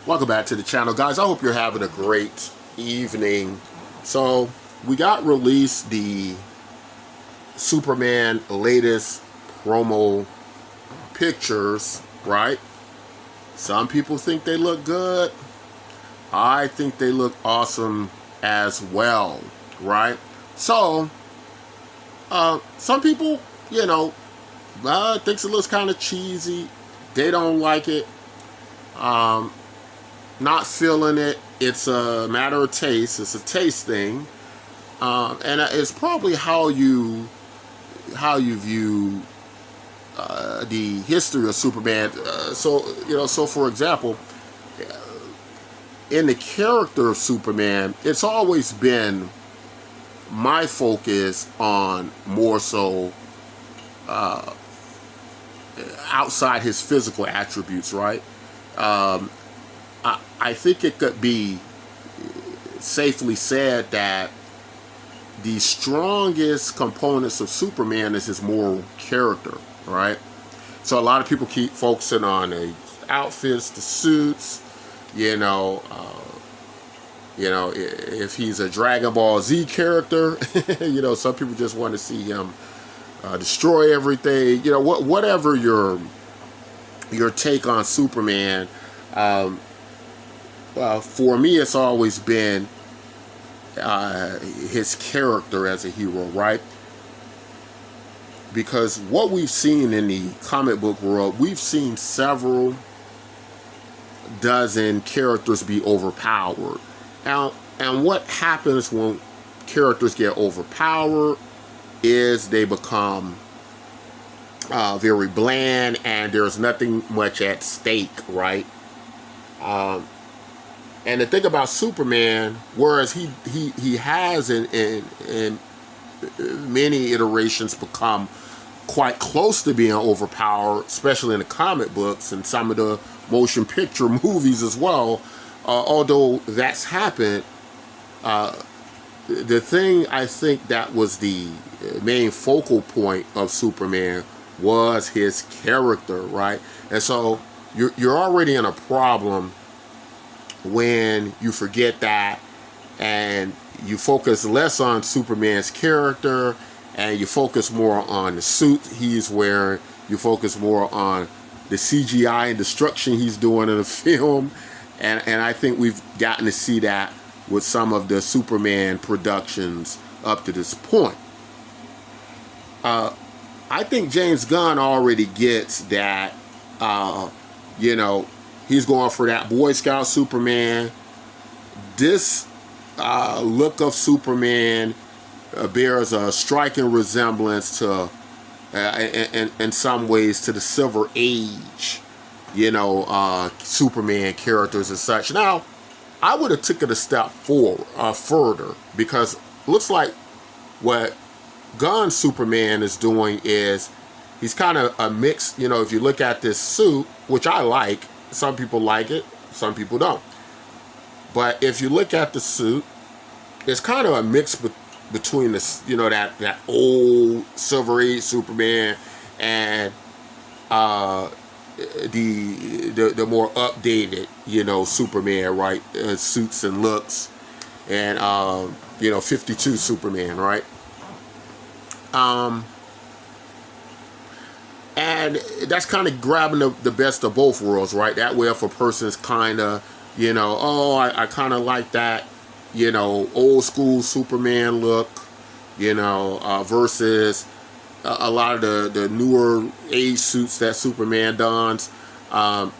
Welcome back to the channel, guys. I hope you're having a great evening. So we got released the Superman latest promo pictures, right? Some people think they look good. I think they look awesome as well, right? So some people, thinks it looks kind of cheesy. They don't like it. Not feeling it. It's a matter of taste. It's a taste thing, and it's probably how you view the history of Superman. So for example, in the character of Superman, it's always been my focus on more so outside his physical attributes, right? I think it could be safely said that the strongest components of Superman is his moral character, right? So a lot of people keep focusing on the outfits, the suits, if he's a Dragon Ball Z character, some people just want to see him destroy everything. Whatever your take on Superman. For me, it's always been his character as a hero, right? Because what we've seen in the comic book world, we've seen several dozen characters be overpowered. Now, and what happens when characters get overpowered is they become very bland and there's nothing much at stake, right? And the thing about Superman, whereas he has in many iterations become quite close to being overpowered, especially in the comic books and some of the motion picture movies as well. Although that's happened, the thing I think that was the main focal point of Superman was his character, right? And so you're already in a problem when you forget that and you focus less on Superman's character and you focus more on the suit he's wearing, you focus more on the CGI and destruction he's doing in the film, and I think we've gotten to see that with some of the Superman productions up to this point. I think James Gunn already gets that, he's going for that Boy Scout Superman. This look of Superman bears a striking resemblance to, in some ways, to the Silver Age, Superman characters and such. Now, I would have took it a step further, because it looks like what Gunn's Superman is doing is he's kind of a mix. If you look at this suit, which I like, some people like it, some people don't. But if you look at the suit, it's kind of a mix between this, that old Silver Age Superman and the more updated, Superman, right? Suits and looks, and 52 Superman, right? And that's kind of grabbing the best of both worlds, right? That way, if a person's kind of, I kind of like that, old school Superman look, versus a lot of the newer age suits that Superman dons.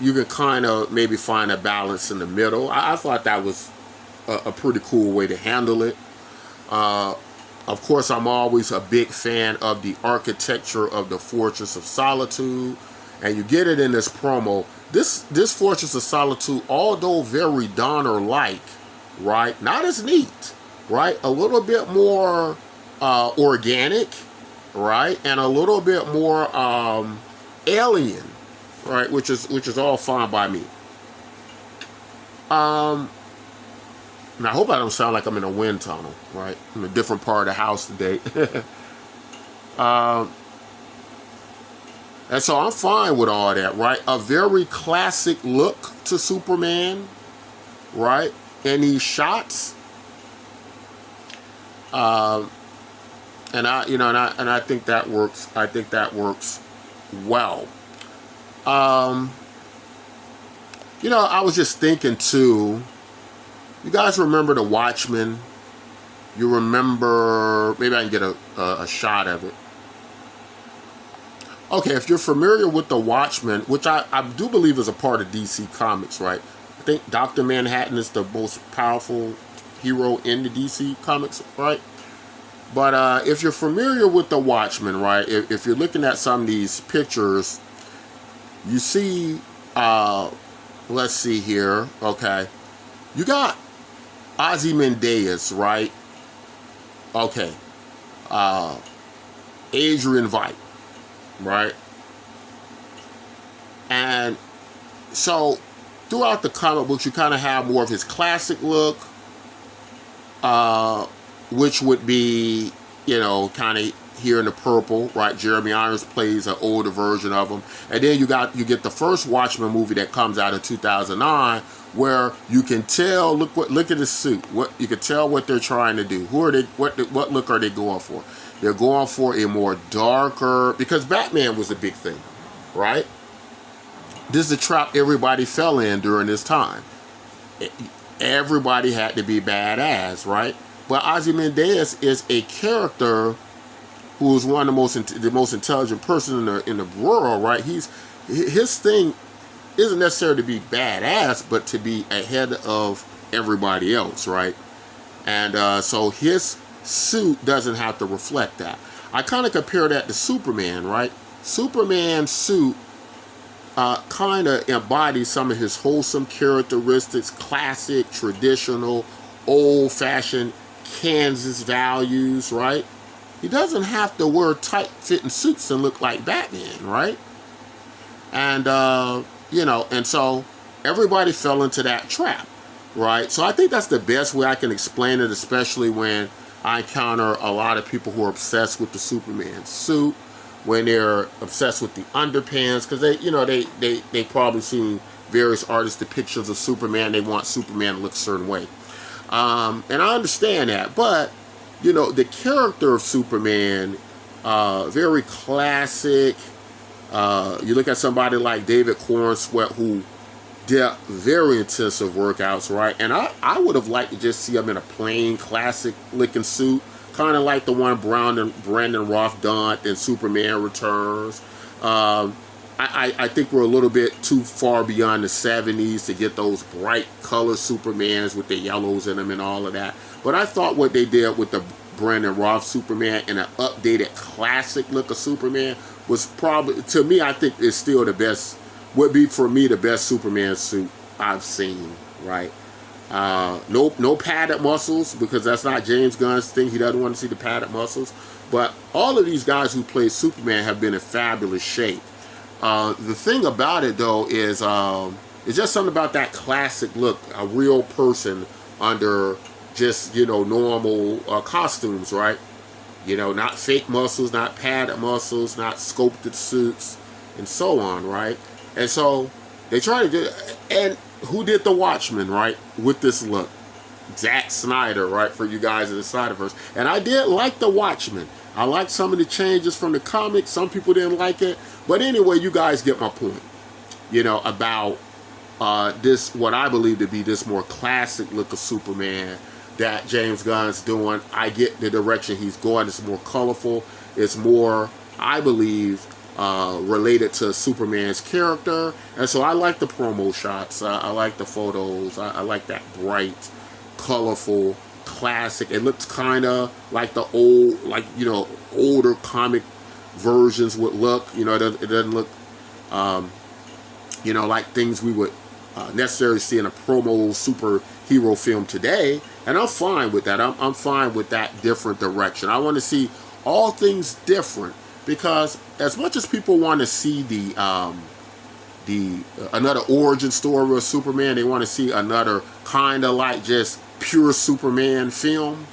You can kind of maybe find a balance in the middle. I thought that was a pretty cool way to handle it. Of course, I'm always a big fan of the architecture of the Fortress of Solitude, and you get it in this promo. This Fortress of Solitude, although very Donner-like, right? Not as neat, right? A little bit more organic, right? And a little bit more alien, right? Which is all fine by me. And I hope I don't sound like I'm in a wind tunnel, right? I'm in a different part of the house today. And so I'm fine with all that, right? A very classic look to Superman, right? In these shots. And I think that works. I think that works well. I was just thinking too. You guys remember The Watchmen? You remember? Maybe I can get a shot of it. Okay, if you're familiar with The Watchmen, which I do believe is a part of DC Comics, right? I think Dr. Manhattan is the most powerful hero in the DC Comics, right? But if you're familiar with The Watchmen, right? If you're looking at some of these pictures, you see, let's see here, okay. You got Ozymandias, right? Okay. Adrian Veidt, right? And so throughout the comic books, you kind of have more of his classic look, which would be, kind of here in the purple, right? Jeremy Irons plays an older version of him. And then you get the first Watchmen movie that comes out in 2009, where you can tell, look at his suit. You can tell what they're trying to do. What look are they going for? They're going for a more darker, because Batman was a big thing, right? This is the trap everybody fell in during this time. Everybody had to be badass, right? But Ozymandias is a character who is one of the most intelligent person in the world, right? His thing isn't necessarily to be badass, but to be ahead of everybody else, right? And so his suit doesn't have to reflect that. I kind of compare that to Superman, right? Superman's suit kind of embodies some of his wholesome characteristics, classic, traditional, old-fashioned Kansas values, right? He doesn't have to wear tight-fitting suits and look like Batman, right? And, and so everybody fell into that trap, right? So I think that's the best way I can explain it, especially when I encounter a lot of people who are obsessed with the Superman suit, when they're obsessed with the underpants, because they probably seen various artists' depictions of Superman. They want Superman to look a certain way. And I understand that, but the character of Superman, very classic. You look at somebody like David Cornsweet, who did very intensive workouts, right? And I would have liked to just see him in a plain, classic-looking suit, kind of like the one Brandon Roth done in Superman Returns. I think we're a little bit too far beyond the 70s to get those bright color Supermans with the yellows in them and all of that. But I thought what they did with the Brandon Roth Superman and an updated classic look of Superman was probably, to me, I think is still the best, would be for me the best Superman suit I've seen, right? No padded muscles, because that's not James Gunn's thing. He doesn't want to see the padded muscles. But all of these guys who play Superman have been in fabulous shape. The thing about it, though, is it's just something about that classic look, a real person under just, normal costumes, right? Not fake muscles, not padded muscles, not sculpted suits, and so on, right? And so they try to do, and who did The Watchmen, right, with this look? Zack Snyder, right, for you guys in the Snyderverse. And I did like The Watchmen. I liked some of the changes from the comics. Some people didn't like it. But anyway, you guys get my point, about this, what I believe to be this more classic look of Superman that James Gunn's doing. I get the direction he's going. It's more colorful. It's more, I believe, related to Superman's character. And so I like the promo shots. I like the photos. I like that bright, colorful, classic. It looks kind of like the old, older comic versions would look. It doesn't look, like things we would necessarily see in a promo superhero film today. And I'm fine with that. I'm fine with that different direction. I want to see all things different, because as much as people want to see the another origin story of Superman, they want to see another kind of like just pure Superman film.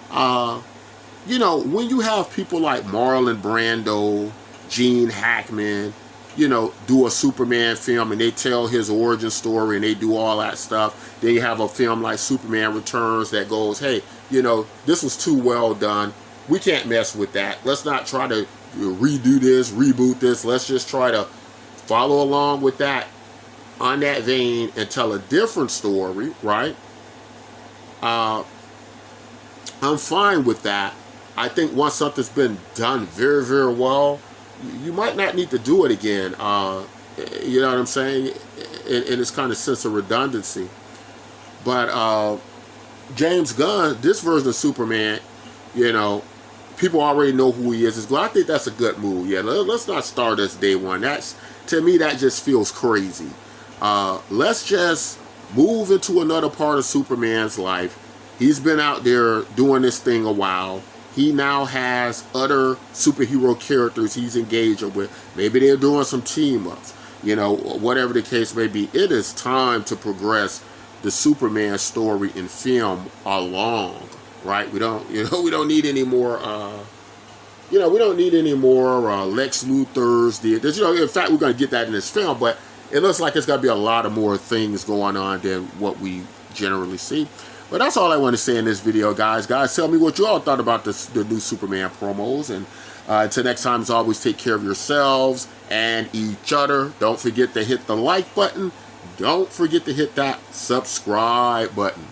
When you have people like Marlon Brando, Gene Hackman, you know, do a Superman film and they tell his origin story and they do all that stuff. Then you have a film like Superman Returns that goes, hey, you know, this was too well done. We can't mess with that. Let's not try to redo this, reboot this. Let's just try to follow along with that on that vein and tell a different story, right? I'm fine with that. I think once something's been done very, very well, you might not need to do it again. You know what I'm saying? In this kind of sense of redundancy. But James Gunn, this version of Superman, you know, people already know who he is. I think that's a good move. Yeah, let's not start as day one. That's, to me, that just feels crazy. Let's just move into another part of Superman's life. He's been out there doing this thing a while. He now has other superhero characters he's engaged with. Maybe they're doing some team-ups. You know, whatever the case may be. It is time to progress the Superman story in film along, right? We don't need any more, we don't need any more Lex Luthor's. In fact, we're going to get that in this film, but it looks like it's going to be a lot of more things going on than what we generally see. But that's all I want to say in this video, guys. Guys, tell me what you all thought about the new Superman promos. And until next time, as always, take care of yourselves and each other. Don't forget to hit the like button. Don't forget to hit that subscribe button.